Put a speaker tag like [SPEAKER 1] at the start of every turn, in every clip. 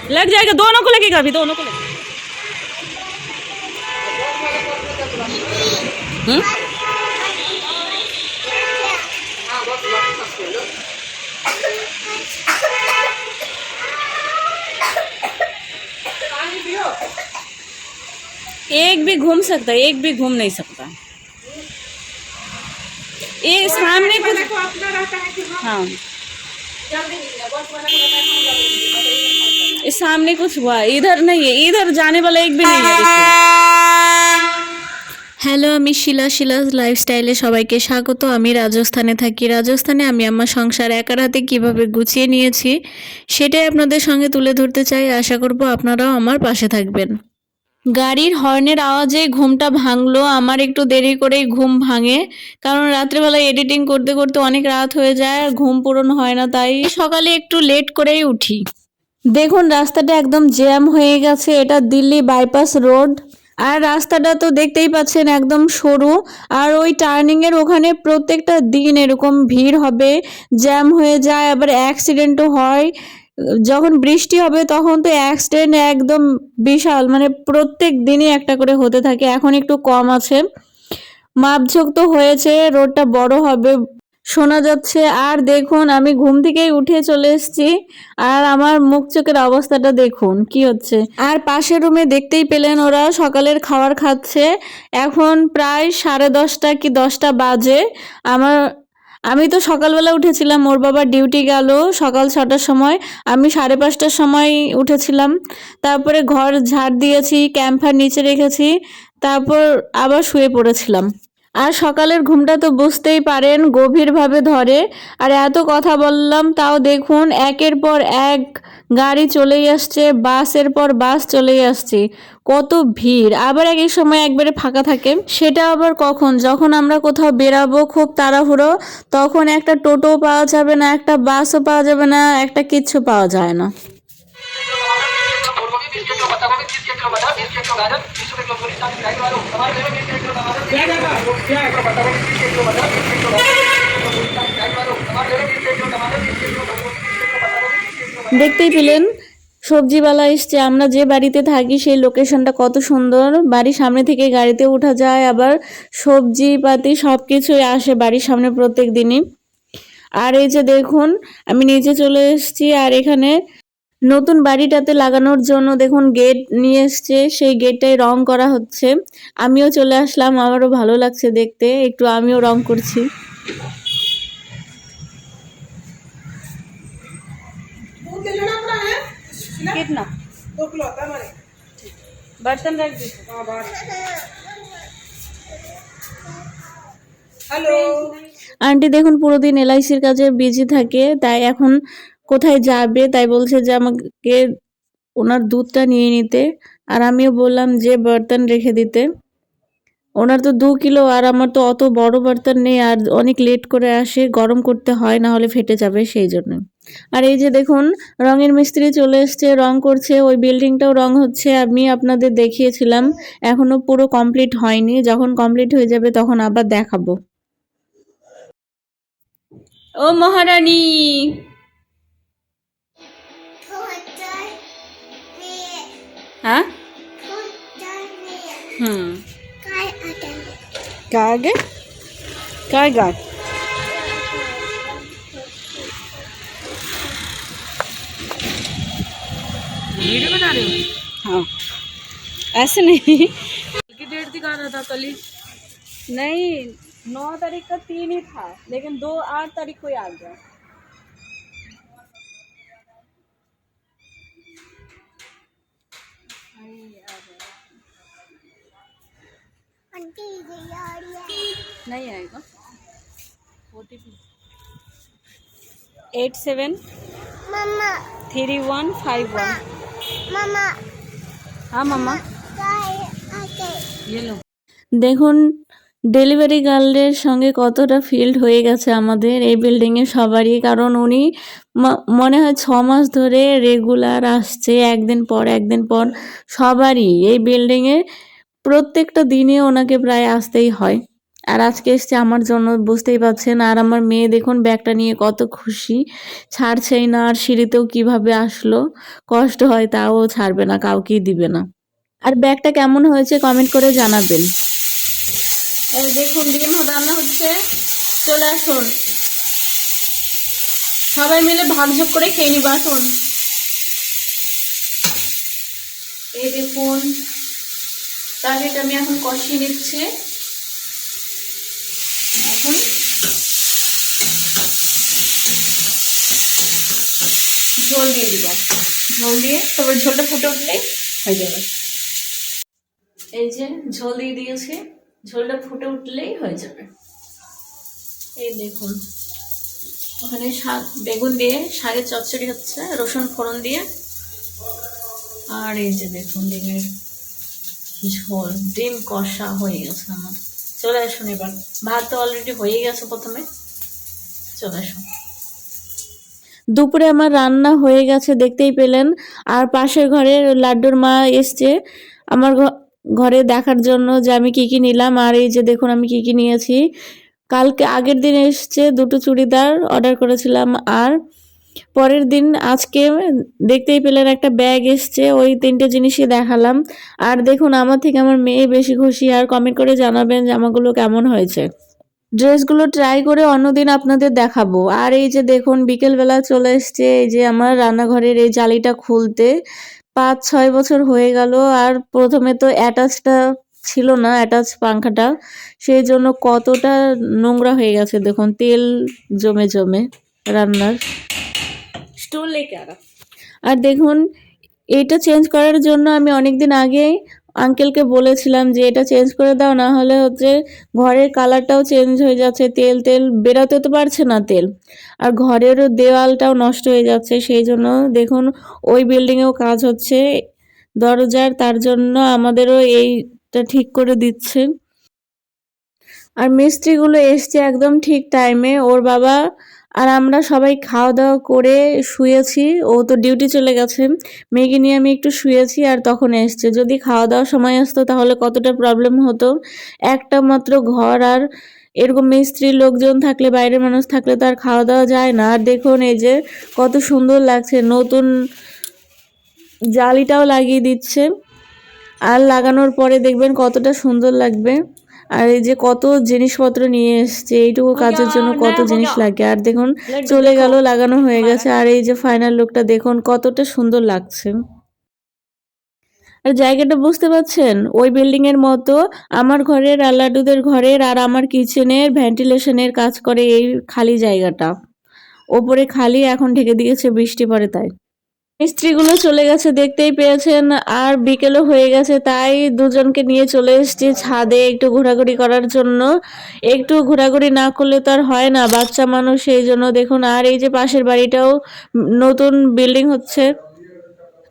[SPEAKER 1] लग जाएगा, दोनों को लगेगा अभी, दोनों को लगेगा। एक भी घूम सकता है, एक भी घूम नहीं सकता। ये सामने कुछ अपना रहता है कि हाँ, इस सामने कुछ हुआ, इधर नहीं है, इधर जाने वाला एक भी नहीं है।
[SPEAKER 2] হ্যালো, আমি শিলাস লাইফস্টাইলে সবাইকে স্বাগত। আমি রাজস্থানে থাকি। রাজস্থানে আমি আমার সংসার একার হাতে কীভাবে গুছিয়ে নিয়েছি সেটাই আপনাদের সঙ্গে তুলে ধরতে চাই। আশা করব আপনারাও আমার পাশে থাকবেন। গাড়ির হর্নের আওয়াজে ঘুমটা ভাঙলো। আমার একটু দেরি করেই ঘুম ভাঙে, কারণ রাত্রেবেলা এডিটিং করতে করতে অনেক রাত হয়ে যায় আর ঘুম পূরণ হয় না, তাই সকালে একটু লেট করেই উঠি। দেখুন রাস্তাটা একদম জ্যাম হয়ে গেছে। এটা দিল্লি বাইপাস রোড, আর রাস্তাটা তো দেখতেই পাচ্ছেন একদম সরু। আর ওই টার্নিংয়ের ওখানে প্রত্যেকটা দিন এরকম ভিড় হবে, জ্যাম হয়ে যায়, আবার অ্যাক্সিডেন্টও হয়। যখন বৃষ্টি হবে তখন তো অ্যাক্সিডেন্ট একদম বিশাল, মানে প্রত্যেক দিনই একটা করে হতে থাকে। এখন একটু কম আছে, মাপঝোঁক তো হয়েছে, রোডটা বড় হবে শোনা যাচ্ছে। আর দেখুন আমি ঘুম থেকেই উঠে চলে এসেছি, আর আমার মুখ চোখের অবস্থাটা দেখুন কি হচ্ছে। আর পাশের রুমে দেখতেই পেলেন ওরা সকালের খাবার খাচ্ছে। এখন প্রায় 10:30 কি 10টা বাজে। আমি তো সকালবেলা উঠেছিলাম, ওর বাবা ডিউটি গেল সকাল 6টার সময়, আমি 5:30টার সময় উঠেছিলাম। তারপরে ঘর ঝাড় দিয়েছি, ক্যাম্পার নিচে রেখেছি, তারপর আবার শুয়ে পড়েছিলাম। আর সকালের ঘুমটা তো বুঝতেই পারেন গভীরভাবে ধরে। আর এত কথা বললাম তাও দেখুন একের পর এক গাড়ি চলেই আসছে, বাসের পর বাস চলেই আসছে, কত ভিড়। আবার এক এক সময় একবারে ফাঁকা থাকে, সেটা আবার কখন, যখন আমরা কোথাও বেরাবো খুব তাড়াহুড়ো, তখন একটা টোটো পাওয়া যাবে না, একটা বাসও পাওয়া যাবে না, একটা কিচ্ছু পাওয়া যায় না। দেখতেই পেলেন সবজিওয়ালা এসছে। আমরা যে বাড়িতে থাকি সেই লোকেশনটা কত সুন্দর, বাড়ির সামনে থেকে গাড়িতে ওঠা যায়, আবার সবজি পাতি সব কিছুই আসে বাড়ির সামনে প্রত্যেক দিনই। আর এই যে দেখুন আমি নিচে চলে এসেছি, আর এখানে নতুন বাড়িটাতে লাগানোর জন্য দেখুন গেট নিয়ে এসছে, সেই গেটটাই রং করা হচ্ছে। আমিও চলে আসলাম, আমারও ভালো লাগছে দেখতে, একটু আমিও রং করছি।
[SPEAKER 1] कितना बर्तन रख दी।
[SPEAKER 3] হ্যালো
[SPEAKER 2] আন্টি দেখুন পুরো দিন এলআইসির কাজে বিজি থাকে, তাই এখন কোথায় যাবে তাই বলছে যে আমাকে ওনার দুধটা নিয়ে নিতে। আর আমিও বললাম যে বর্তন রেখে দিতে। ওনার তো 2 কিলো, আর আমার তো অত বড় বর্তন নেই, আর অনেক লেট করে আসে, গরম করতে হয়, না হলে ফেটে যাবে সেই জন্য। আর এই যে দেখুন রঙের মিস্ত্রি চলে এসছে, রং করছে, ওই বিল্ডিংটাও রং হচ্ছে, আমি আপনাদের দেখিয়েছিলাম। এখনো পুরো কমপ্লিট হয়নি, যখন কমপ্লিট হয়ে যাবে তখন আবার দেখাবো। ও মহারানী, हाँ क्या आगे क्या गाय वीडियो बना रहे हो? हाँ ऐसे नहीं की डेट दिखा रहा था कल ही। नहीं 9 तारीख का 3 ही था, लेकिन 8 तारीख को ही आ गया। नहीं आएगा। OTP 873151। हाँ मामा ये लो। দেখুন ডেলিভারি গার্লের সঙ্গে কতটা ফিল্ড হয়ে গেছে আমাদের এই বিল্ডিংয়ে সবারই, কারণ উনি মনে হয় 6 মাস ধরে রেগুলার আসছে, একদিন পর সবারই এই বিল্ডিংয়ে প্রত্যেকটা দিনে ওনাকে প্রায় আসতেই হয়। আর আজকে এসছে আমার জন্য, বুঝতেই পারছেন। আর আমার মেয়ে দেখুন ব্যাগটা নিয়ে কত খুশি, ছাড়ছেই না। আর সিঁড়িতেও কিভাবে আসলো, কষ্ট হয় তাও ছাড়বে না, কাউকেই দিবে না। আর ব্যাগটা কেমন হয়েছে কমেন্ট করে জানাবেন। এই দেখুন ডিম রান্না হচ্ছে, চলে আসুন সবাই মিলে ভাগযোগ করে খেয়ে নিবা, আসুন। এই দেখুন তরকারিটা আমি এখন কষিয়ে নিচ্ছি। এখন ঝোল দিয়ে দিব, ঝোল দিয়ে তারপর ঝোলটা ফুটে উঠলেই হয়ে যাবে। এই যে ঝোল দিয়ে দিয়েছি, ঝোলটা ফুটে উঠলেই হয়ে যাবে। এই দেখুন ওখানে শাক বেগুন দিয়ে শাকের চচ্চড়ি হচ্ছে রসুন ফোড়ন দিয়ে। আর এই যে দেখুন ডিমের ঝোল, ডিম কষা হয়ে গেছে আমার। চলে আসুন এবার, ভাত তো অলরেডি হয়ে গেছে প্রথমে, চলে আসুন। দুপুরে আমার রান্না হয়ে গেছে দেখতেই পেলেন। আর পাশের ঘরের লাড্ডুর মা এসছে আমার ঘরে দেখার জন্য যে আমি কি কি নিলাম। আর এই যে দেখুন আমি কি কি নিয়েছি। কালকে আগের দিন এসছে দুটো চুড়িদার অর্ডার করেছিলাম, আর পরের দিন আজকে দেখতেই পেলেন একটা ব্যাগ এসছে, ওই তিনটে জিনিসই দেখালাম। আর দেখুন আমার থেকে আমার মেয়ে বেশি খুশি। আর কমেন্ট করে জানাবেন জামাগুলো কেমন হয়েছে। ড্রেসগুলো ট্রাই করে অন্যদিন আপনাদের দেখাবো। আর এই যে দেখুন বিকেলবেলা চলে এসছে এই যে আমার রান্নাঘরের এই জালিটা খুলতে। 5-6 বছর হয়ে গেল। আর প্রথমে তো অ্যাটাচটা ছিল না, অ্যাটাচ পাংখাটা, সেই জন্য কতটা নোংরা হয়ে গেছে দেখুন, তেল জমে জমে রান্নার। স্টুল লেকে আর দেখুন এটা চেঞ্জ করার জন্য আমি অনেকদিন আগেই আঙ্কেলকে বলেছিলাম যে এটা চেঞ্জ করে দাও, না হলে হচ্ছে ঘরের কালারটাও চেঞ্জ হয়ে যাচ্ছে, তেল তেল বেরোতে তো পারছে না তেল। আর ঘরেরও দেওয়ালটাও নষ্ট হয়ে যাচ্ছে, সেই জন্য দেখুন ওই বিল্ডিংয়েও কাজ হচ্ছে দরজার, তার জন্য আমাদেরও এইটা ঠিক করে দিচ্ছে। আর মিস্ত্রিগুলো এসছে একদম ঠিক টাইমে, ওর বাবা আর আমরা সবাই খাওয়া দাওয়া করে শুয়েছি। ও তো ডিউটি চলে গেছে, মেয়েকে নিয়ে আমি একটু শুয়েছি আর তখন এসছে। যদি খাওয়া দাওয়ার সময় আসতো তাহলে কতটা প্রবলেম হতো। একটা মাত্র ঘর, আর এরকম মিস্ত্রির লোকজন থাকলে, বাইরের মানুষ থাকলে তো আর খাওয়া দাওয়া যায় না। আর দেখুন এই যে কত সুন্দর লাগছে, নতুন জালিটাও লাগিয়ে দিচ্ছে। আর লাগানোর পরে দেখবেন কতটা সুন্দর লাগবে। আর এই যে কত জিনিসপত্র নিয়ে এসছে, এইটুকু কাজের জন্য কত জিনিস লাগে। আর দেখুন চলে গেল, লাগানো হয়ে গেছে। আর এই যে ফাইনাল লুকটা দেখুন কতটা সুন্দর লাগছে। আর জায়গাটা বুঝতে পারছেন, ওই বিল্ডিং এর মতো আমার ঘরের আর লাড্ডুদের ঘরের আর আমার কিচেনের ভেন্টিলেশনের কাজ করে এই খালি জায়গাটা। ওপরে খালি, এখন ঢেকে দিয়েছে বৃষ্টি পড়ে তাই। মিস্ত্রিগুলো চলে গেছে দেখতেই পেয়েছেন। আর বিকেলও হয়ে গেছে, তাই দুজনকে নিয়ে চলে এসেছি ছাদে একটু ঘোরাঘুরি করার জন্য। একটু ঘোরাঘুরি না করলে তো আর হয় না, বাচ্চা মানুষ, সেই জন্য দেখুন। আর এই যে পাশের বাড়িটাও নতুন বিল্ডিং হচ্ছে,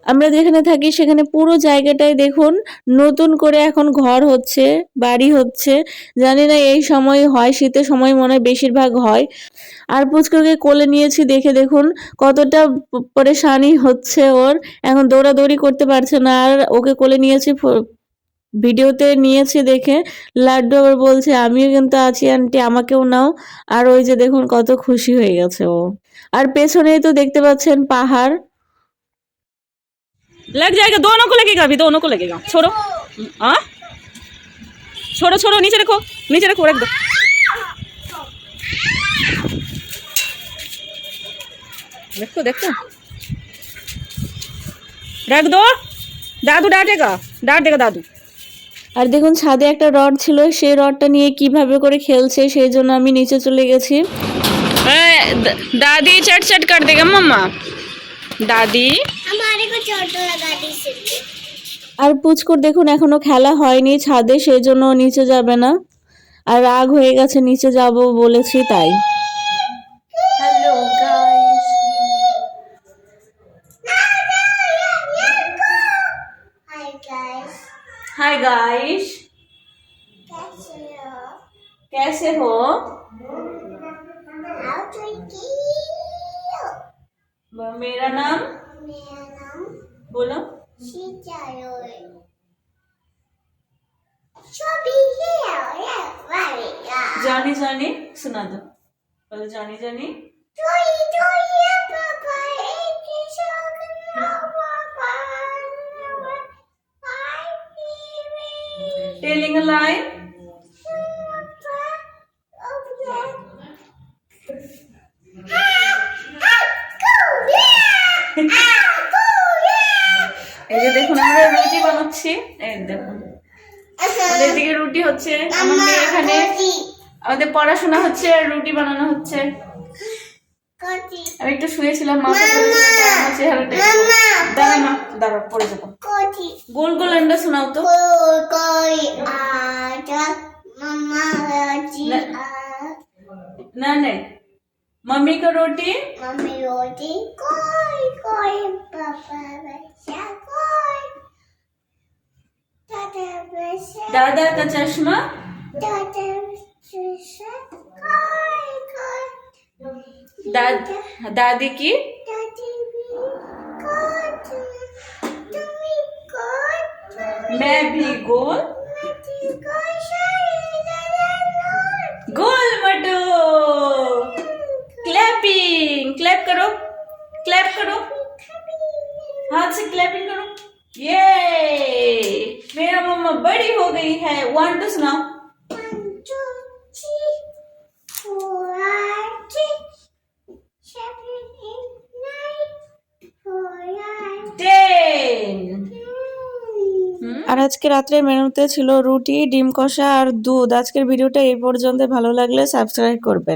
[SPEAKER 2] আমরা যেখানে থাকি সেখানে পুরো জায়গাটাই দেখুন নতুন করে এখন ঘর হচ্ছে, বাড়ি হচ্ছে। জানি না এই সময় হয়, শীতের সময় মনে হয় বেশিরভাগ হয়। আর পুচকুকে কোলে নিয়েছি দেখে দেখুন কতটা পরেশানি হচ্ছে ওর, এখন দৌড়াদৌড়ি করতে পারছে না। আর ওকে কোলে নিয়েছি, ভিডিওতে নিয়েছি দেখে লাড্ডু আবার বলছে আমিও কিন্তু আছি আন্টি, আমাকেও নাও। আর ওই যে দেখুন কত খুশি হয়ে গেছে ও। আর পেছনেই তো দেখতে পাচ্ছেন পাহাড়।
[SPEAKER 1] लग जाएगा, दोनों को लगेगा, अभी दोनों को लगेगा। छोड़ो, हाँ छोड़ो छोड़ो, नीचे रखो, नीचे रखो, रख दो। देखो देखो, रख दो, दादू डांटेगा, डांट देगा दादू।
[SPEAKER 2] আর দেখুন ছাদে একটা রড ছিল, সেই রডটা নিয়ে কিভাবে করে খেলছে, সেই জন্য আমি নিচে চলে গেছি।
[SPEAKER 1] दादी चट चट कर देगा मम्मा, दादी।
[SPEAKER 3] हमारे को चोट लगा दी सिर पे।
[SPEAKER 2] আর পুচকুর দেখুন এখনো খেলা হয়নি ছাদে, সেই জন্য ও নিচে যাবে না। আর রাগ হয়ে গেছে, নিচে যাব বলেছি তাই। Hello guys,
[SPEAKER 3] hi guys,
[SPEAKER 2] hi guys,
[SPEAKER 3] कैसे हो?
[SPEAKER 2] कैसे हो?
[SPEAKER 3] How to you?
[SPEAKER 2] मेरा नाम
[SPEAKER 3] मेरा नाम
[SPEAKER 2] बोलो।
[SPEAKER 3] शीचायो है। Chubby here. Yeah, very good.
[SPEAKER 1] जानी जानी सुना दो, बोलो जानी जानी।
[SPEAKER 3] Toy, toy, yeah, Papa. It is all Papa.
[SPEAKER 1] Telling a lie, এই যে দেখুন আমরা রুটি বানাচ্ছি, এই দেখুন আমাদের এদিকে রুটি হচ্ছে, আমার মেয়ে এখানে আমাদের পড়াশোনা হচ্ছে আর রুটি বানানো হচ্ছে। আমি একটু শুয়েছিলাম, মাথা পড়েছিল, তাই আমার চেহারাটা দাঁড়া মা, দাঁড়া পড়ে যাবো। গোল গোল अंडा শোনাও তো। ना नहीं, मम्मी को रोटी,
[SPEAKER 3] मम्मी रोटी कोई कोई पापा बच्चा कोई दादा बच्चा
[SPEAKER 1] दादा का चश्मा,
[SPEAKER 3] दादा बच्चा कोई कोई
[SPEAKER 1] दादी की,
[SPEAKER 3] दादी भी कोई तुम्ही कोई
[SPEAKER 1] मैं भी गोल
[SPEAKER 3] मटी कोई शायद दादा
[SPEAKER 1] गोल मटो। क्लैपिंग, क्लैप करो, क्लैप करो, हाथ से क्लैपिंग करो। ये मेरा मम्मा बड़ी हो गई है। 1 2 सुनाओ।
[SPEAKER 3] 1 2 3 4 7 8 9 4
[SPEAKER 1] 10।
[SPEAKER 2] আর আজকে রাত্রের মেনুতে ছিল রুটি, ডিম কষা আর দুধ। আজকের ভিডিওটা এই পর্যন্ত, ভালো লাগলে সাবস্ক্রাইব করবেন।